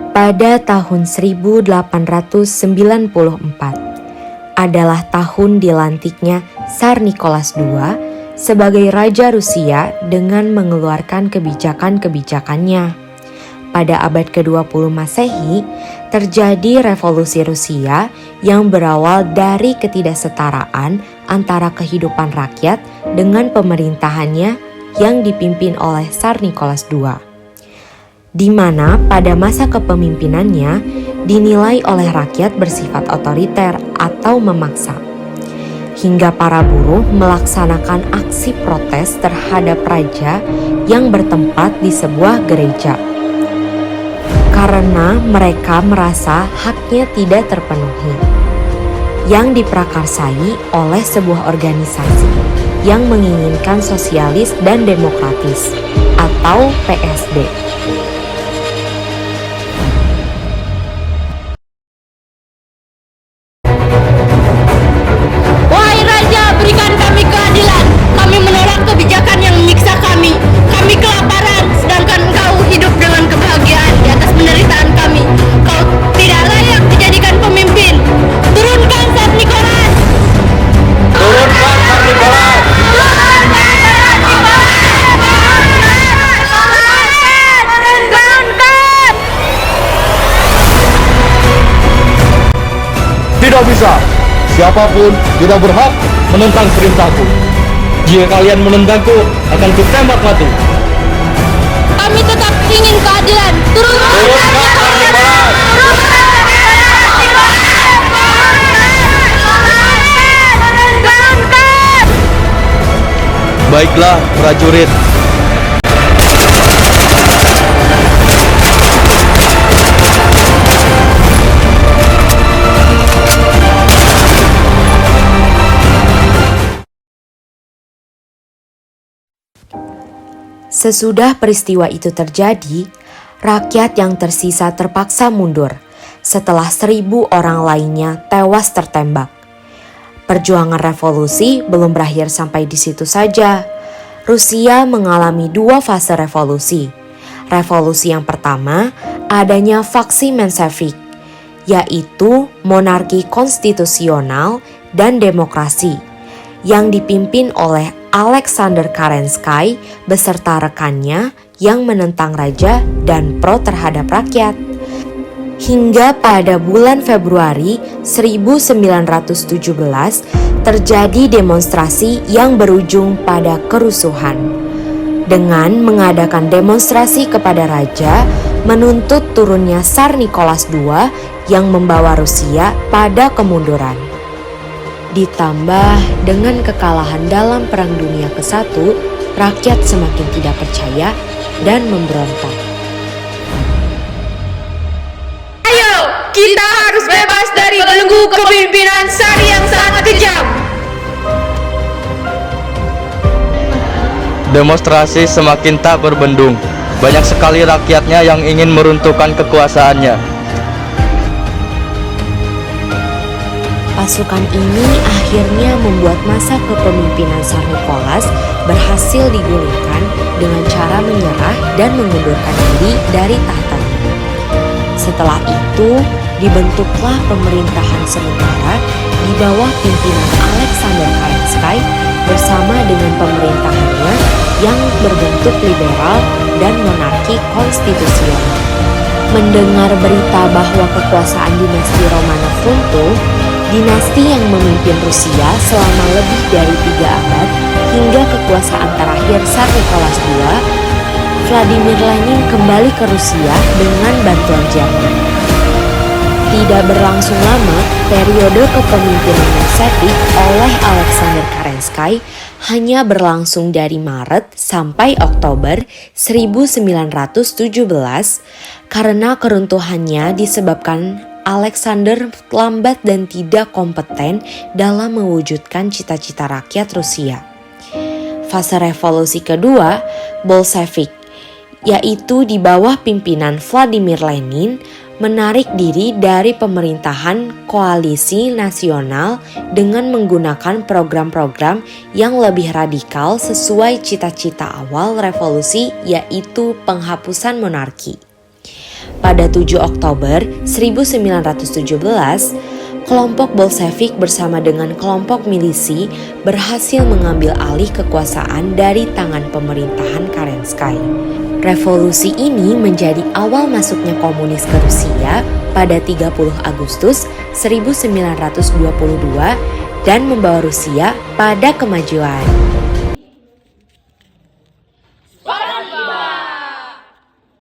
Pada tahun 1894 adalah tahun dilantiknya Tsar Nicholas II sebagai Raja Rusia dengan mengeluarkan kebijakan-kebijakannya. Pada abad ke-20 Masehi, terjadi revolusi Rusia yang berawal dari ketidaksetaraan antara kehidupan rakyat dengan pemerintahannya yang dipimpin oleh Tsar Nicholas II, di mana pada masa kepemimpinannya dinilai oleh rakyat bersifat otoriter atau memaksa, hingga para buruh melaksanakan aksi protes terhadap raja yang bertempat di sebuah gereja, karena mereka merasa haknya tidak terpenuhi, yang diprakarsai oleh sebuah organisasi yang menginginkan sosialis dan demokratis atau PSD. Wahai Raja, berikan kami keadilan. Kami menolak kebijakan yang menyiksa kami. Kami kelaparan, sedangkan Engkau hidup dengan kebahagiaan di atas penderitaan kami. Kau tidak layak dijadikan pemimpin. Turunkan Tsar Nicholas! Turunkan Tsar Nicholas! Tidak bisa. Siapapun tidak berhak menentang perintahku. Jika kalian menentangku, akan kutembak mati. Kami tetap ingin keadilan. Turunkan Turunkan Tsar Nicholas! Baiklah, prajurit. Sesudah peristiwa itu terjadi, rakyat yang tersisa terpaksa mundur setelah 1.000 orang lainnya tewas tertembak. Perjuangan revolusi belum berakhir sampai di situ saja. Rusia mengalami 2 fase revolusi. Revolusi yang pertama, adanya faksi Menshevik, yaitu monarki konstitusional dan demokrasi, yang dipimpin oleh Alexander Kerensky beserta rekannya yang menentang raja dan pro terhadap rakyat. Hingga pada bulan Februari 1917 terjadi demonstrasi yang berujung pada kerusuhan. Dengan mengadakan demonstrasi kepada raja menuntut turunnya Tsar Nicholas II yang membawa Rusia pada kemunduran. Ditambah dengan kekalahan dalam Perang Dunia ke-1, rakyat semakin tidak percaya dan memberontak. Ayo, kita harus bebas dari belenggu kepemimpinan Tsar yang sangat kejam. Demonstrasi semakin tak berbendung. Banyak sekali rakyatnya yang ingin meruntuhkan kekuasaannya. Pasukan ini akhirnya membuat masa kepemimpinan Tsar Nicholas berhasil digulingkan dengan cara menyerah dan mengundurkan diri dari tahtanya. Setelah itu, dibentuklah pemerintahan sementara di bawah pimpinan Alexander Kerensky bersama dengan pemerintahannya yang berbentuk liberal dan monarki konstitusional. Mendengar berita bahwa kekuasaan dinasti Romanov runtuh, dinasti yang memimpin Rusia selama lebih dari 3 abad hingga kekuasaan terakhir Tsar Nicholas II, Vladimir Lenin kembali ke Rusia dengan bantuan Jerman. Tidak berlangsung lama, periode kepemimpinan Menshevik oleh Alexander Kerensky hanya berlangsung dari Maret sampai Oktober 1917 karena keruntuhannya disebabkan Alexander lambat dan tidak kompeten dalam mewujudkan cita-cita rakyat Rusia. Fase revolusi kedua, Bolshevik, yaitu di bawah pimpinan Vladimir Lenin, menarik diri dari pemerintahan koalisi nasional dengan menggunakan program-program yang lebih radikal sesuai cita-cita awal revolusi, yaitu penghapusan monarki. pada 7 Oktober 1917, kelompok Bolshevik bersama dengan kelompok milisi berhasil mengambil alih kekuasaan dari tangan pemerintahan Kerensky. Revolusi ini menjadi awal masuknya komunis ke Rusia pada 30 Agustus 1922 dan membawa Rusia pada kemajuan.